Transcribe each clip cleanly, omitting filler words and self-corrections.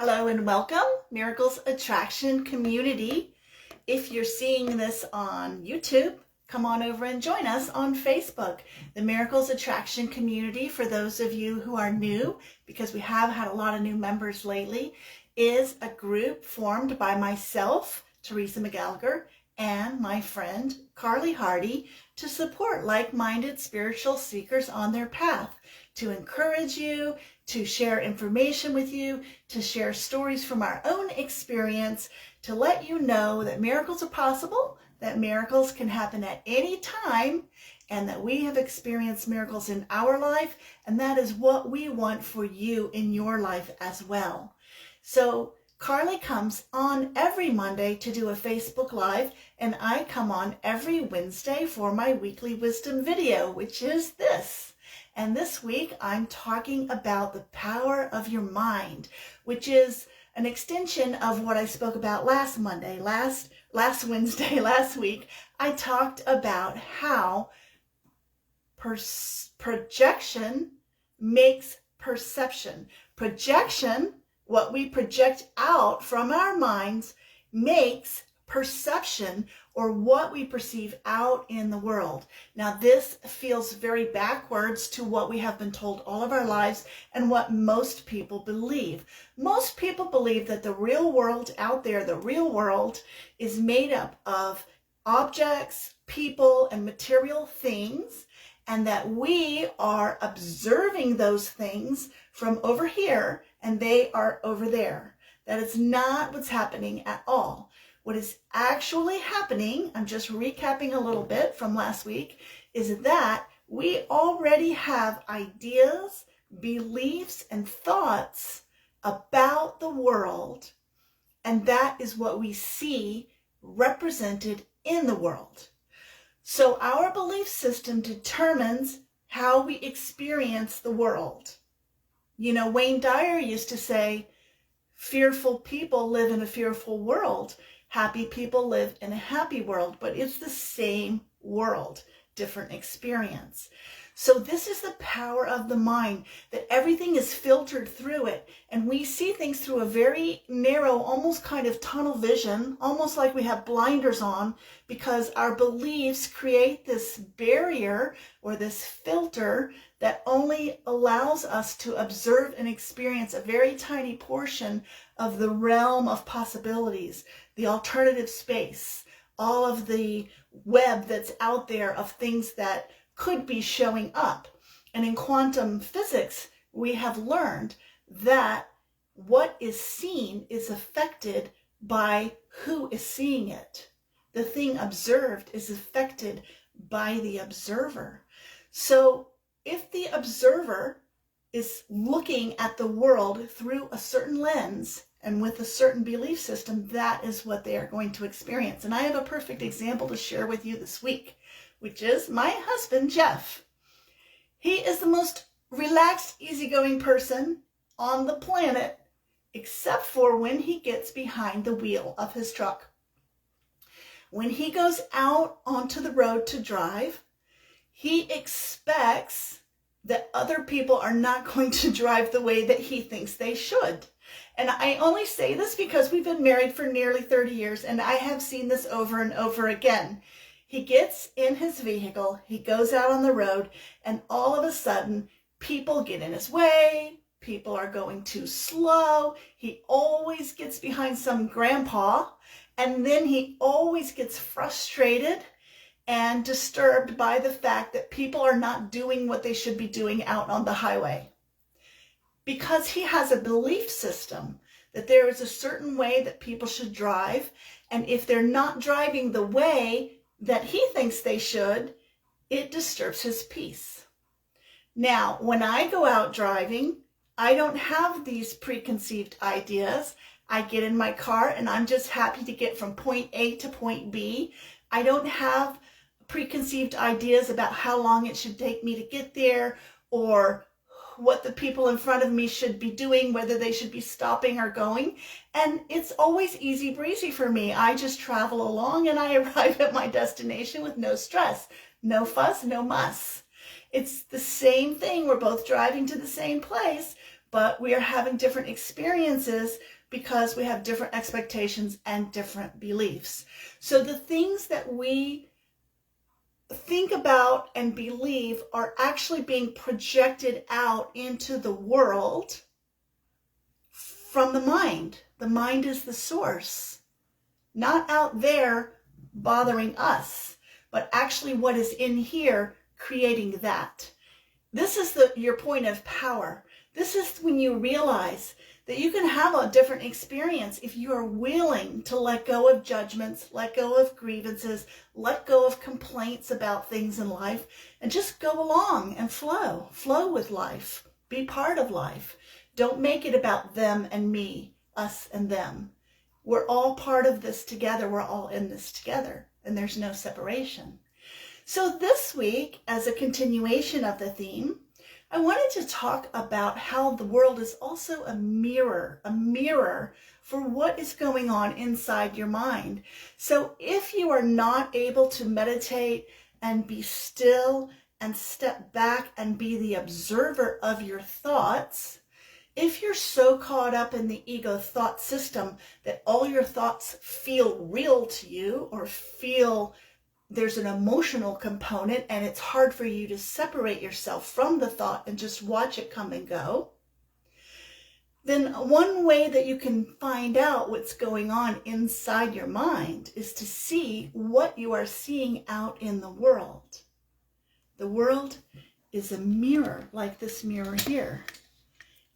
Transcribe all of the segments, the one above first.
Hello and welcome, Miracles Attraction community. If you're seeing this on YouTube, come on over and join us on Facebook. The Miracles Attraction community, for those of you who are new, because we have had a lot of new members lately, is a group formed by myself, Teresa McGallagher, and my friend Carly Hardy to support like-minded spiritual seekers on their path, to encourage you, to share information with you, to share stories from our own experience, to let you know that miracles are possible, that miracles can happen at any time, and that we have experienced miracles in our life, and that is what we want for you in your life as well. So Carly comes on every Monday to do a Facebook Live, and I come on every Wednesday for my weekly wisdom video, which is this. And this week I'm talking about the power of your mind, which is an extension of what I spoke about last Monday. Last Wednesday, last week, I talked about how projection makes perception. Projection, what we project out from our minds, makes perception, or what we perceive out in the world. Now, this feels very backwards to what we have been told all of our lives and what most people believe. Most people believe that the real world out there, the real world, is made up of objects, people, and material things, and that we are observing those things from over here and they are over there. That is not what's happening at all. What is actually happening, I'm just recapping a little bit from last week, is that we already have ideas, beliefs, and thoughts about the world, and that is what we see represented in the world. So our belief system determines how we experience the world. You know, Wayne Dyer used to say, fearful people live in a fearful world. Happy people live in a happy world, but it's the same world, different experience. So this is the power of the mind, that everything is filtered through it, and we see things through a very narrow, almost kind of tunnel vision, almost like we have blinders on, because our beliefs create this barrier or this filter that only allows us to observe and experience a very tiny portion of the realm of possibilities, the alternative space, all of the web that's out there of things that could be showing up. And in quantum physics, we have learned that what is seen is affected by who is seeing it. The thing observed is affected by the observer. So if the observer is looking at the world through a certain lens and with a certain belief system, that is what they are going to experience. And I have a perfect example to share with you this week, which is my husband, Jeff. He is the most relaxed, easygoing person on the planet, except for when he gets behind the wheel of his truck. When he goes out onto the road to drive, he expects that other people are not going to drive the way that he thinks they should. And I only say this because we've been married for nearly 30 years, and I have seen this over and over again. He gets in his vehicle, he goes out on the road, and all of a sudden, people get in his way, people are going too slow, he always gets behind some grandpa, and then he always gets frustrated and disturbed by the fact that people are not doing what they should be doing out on the highway. Because he has a belief system that there is a certain way that people should drive, and if they're not driving the way that he thinks they should, it disturbs his peace. Now, when I go out driving, I don't have these preconceived ideas. I get in my car and I'm just happy to get from point A to point B. I don't have preconceived ideas about how long it should take me to get there, or what the people in front of me should be doing, whether they should be stopping or going. And it's always easy breezy for me. I just travel along and I arrive at my destination with no stress, no fuss, no muss. It's the same thing. We're both driving to the same place, but we are having different experiences because we have different expectations and different beliefs. So the things that we think about and believe are actually being projected out into the world from the mind. The mind is the source, not out there bothering us, but actually what is in here creating that. This is your point of power. This is when you realize that you can have a different experience if you are willing to let go of judgments, let go of grievances, let go of complaints about things in life, and just go along and flow. Flow with life. Be part of life. Don't make it about them and me, us and them. We're all part of this together. We're all in this together, and there's no separation. So this week, as a continuation of the theme, I wanted to talk about how the world is also a mirror for what is going on inside your mind. So if you are not able to meditate and be still and step back and be the observer of your thoughts, if you're so caught up in the ego thought system that all your thoughts feel real to you or feel there's an emotional component and it's hard for you to separate yourself from the thought and just watch it come and go, then one way that you can find out what's going on inside your mind is to see what you are seeing out in the world. The world is a mirror, like this mirror here.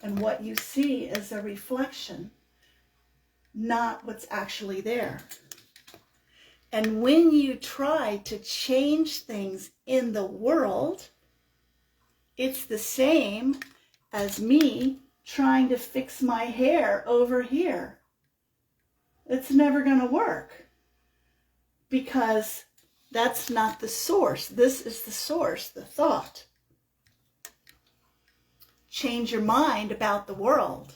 And what you see is a reflection, not what's actually there. And when you try to change things in the world, it's the same as me trying to fix my hair over here. It's never going to work because that's not the source. This is the source, the thought. Change your mind about the world.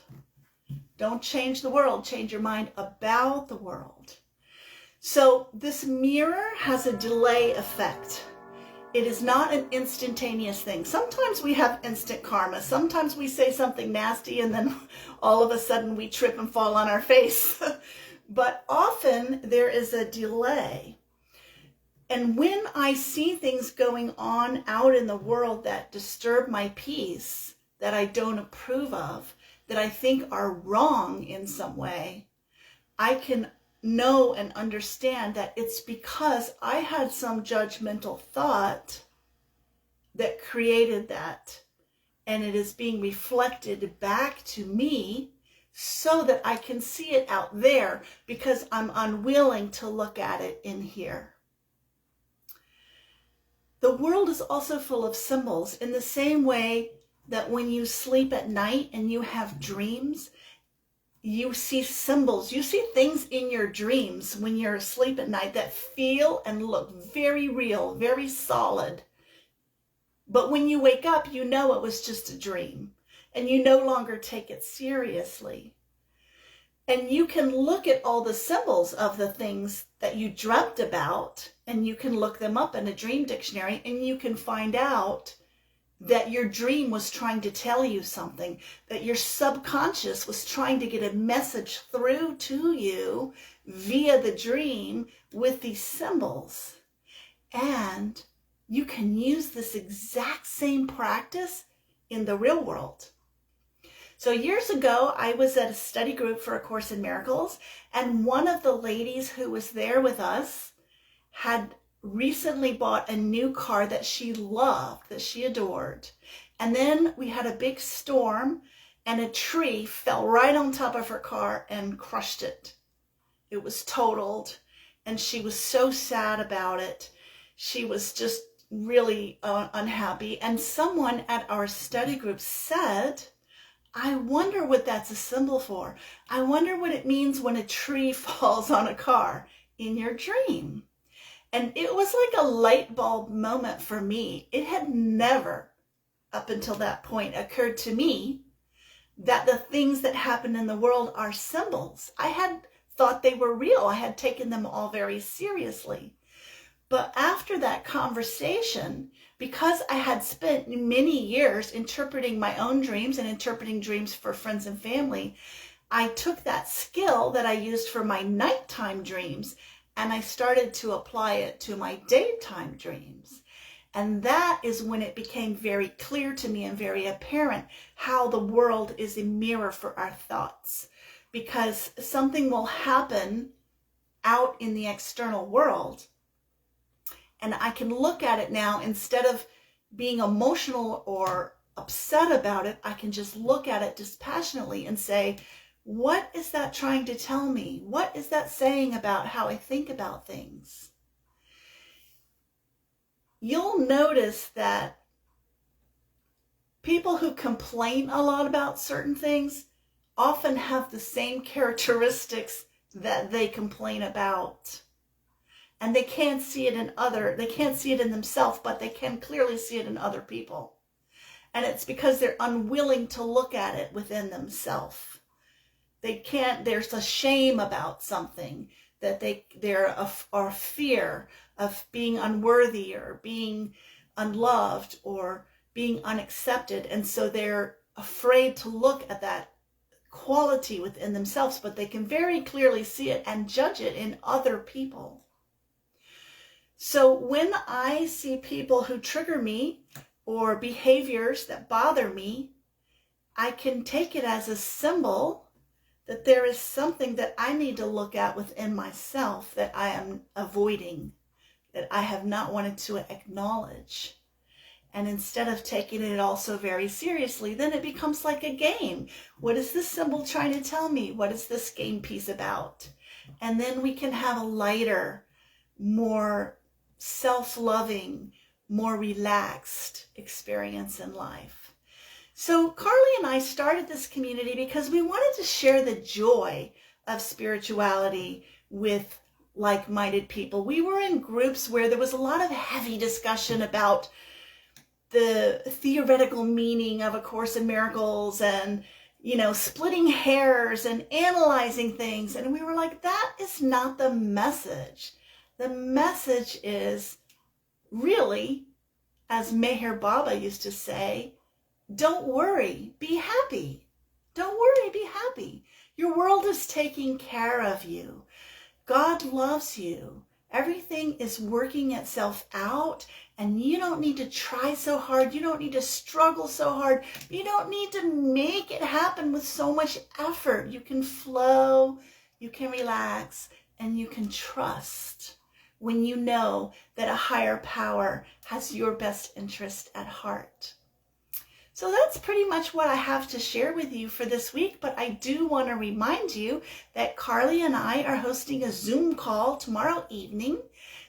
Don't change the world. Change your mind about the world. So this mirror has a delay effect. It is not an instantaneous thing. Sometimes we have instant karma. Sometimes we say something nasty and then all of a sudden we trip and fall on our face. But often there is a delay. And when I see things going on out in the world that disturb my peace, that I don't approve of, that I think are wrong in some way, I can know and understand that it's because I had some judgmental thought that created that, and it is being reflected back to me so that I can see it out there because I'm unwilling to look at it in here. The world is also full of symbols in the same way that when you sleep at night and you have dreams, you see symbols, you see things in your dreams when you're asleep at night that feel and look very real, very solid. But when you wake up, you know it was just a dream and you no longer take it seriously. And you can look at all the symbols of the things that you dreamt about and you can look them up in a dream dictionary and you can find out that your dream was trying to tell you something, that your subconscious was trying to get a message through to you via the dream with these symbols. And you can use this exact same practice in the real world. So years ago, I was at a study group for A Course in Miracles, and one of the ladies who was there with us had recently bought a new car that she loved, that she adored. And then we had a big storm and a tree fell right on top of her car and crushed it. It was totaled and she was so sad about it. She was just really unhappy. And someone at our study group said, I wonder what that's a symbol for. I wonder what it means when a tree falls on a car in your dream. And it was like a light bulb moment for me. It had never, up until that point, occurred to me that the things that happen in the world are symbols. I had thought they were real. I had taken them all very seriously. But after that conversation, because I had spent many years interpreting my own dreams and interpreting dreams for friends and family, I took that skill that I used for my nighttime dreams and I started to apply it to my daytime dreams. And that is when it became very clear to me and very apparent how the world is a mirror for our thoughts. Because something will happen out in the external world, and I can look at it now, instead of being emotional or upset about it, I can just look at it dispassionately and say, what is that trying to tell me? What is that saying about how I think about things? You'll notice that people who complain a lot about certain things often have the same characteristics that they complain about. And they can't see it in themselves, but they can clearly see it in other people. And it's because they're unwilling to look at it within themselves. There's a shame about something, that they're a fear of being unworthy or being unloved or being unaccepted. And so they're afraid to look at that quality within themselves, but they can very clearly see it and judge it in other people. So when I see people who trigger me or behaviors that bother me, I can take it as a symbol that there is something that I need to look at within myself that I am avoiding, that I have not wanted to acknowledge. And instead of taking it all so very seriously, then it becomes like a game. What is this symbol trying to tell me? What is this game piece about? And then we can have a lighter, more self-loving, more relaxed experience in life. So Carly and I started this community because we wanted to share the joy of spirituality with like-minded people. We were in groups where there was a lot of heavy discussion about the theoretical meaning of A Course in Miracles and, splitting hairs and analyzing things. And we were like, that is not the message. The message is really, as Meher Baba used to say, don't worry, be happy. Don't worry, be happy. Your world is taking care of you. God loves you. Everything is working itself out, and you don't need to try so hard. You don't need to struggle so hard. You don't need to make it happen with so much effort. You can flow, you can relax, and you can trust when you know that a higher power has your best interest at heart. So that's pretty much what I have to share with you for this week, but I do want to remind you that Carly and I are hosting a Zoom call tomorrow evening.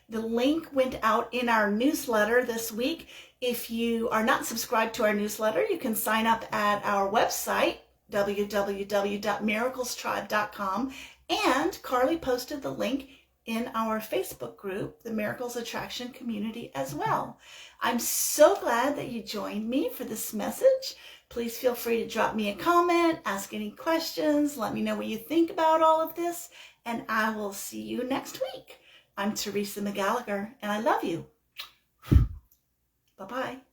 The link went out in our newsletter this week. If you are not subscribed to our newsletter, you can sign up at our website, www.miraclestribe.com, and Carly posted the link in our Facebook group, the Miracles Attraction Community, as well. I'm so glad that you joined me for this message. Please feel free to drop me a comment, ask any questions, let me know what you think about all of this, and I will see you next week. I'm Teresa McGallagher, and I love you. Bye-bye.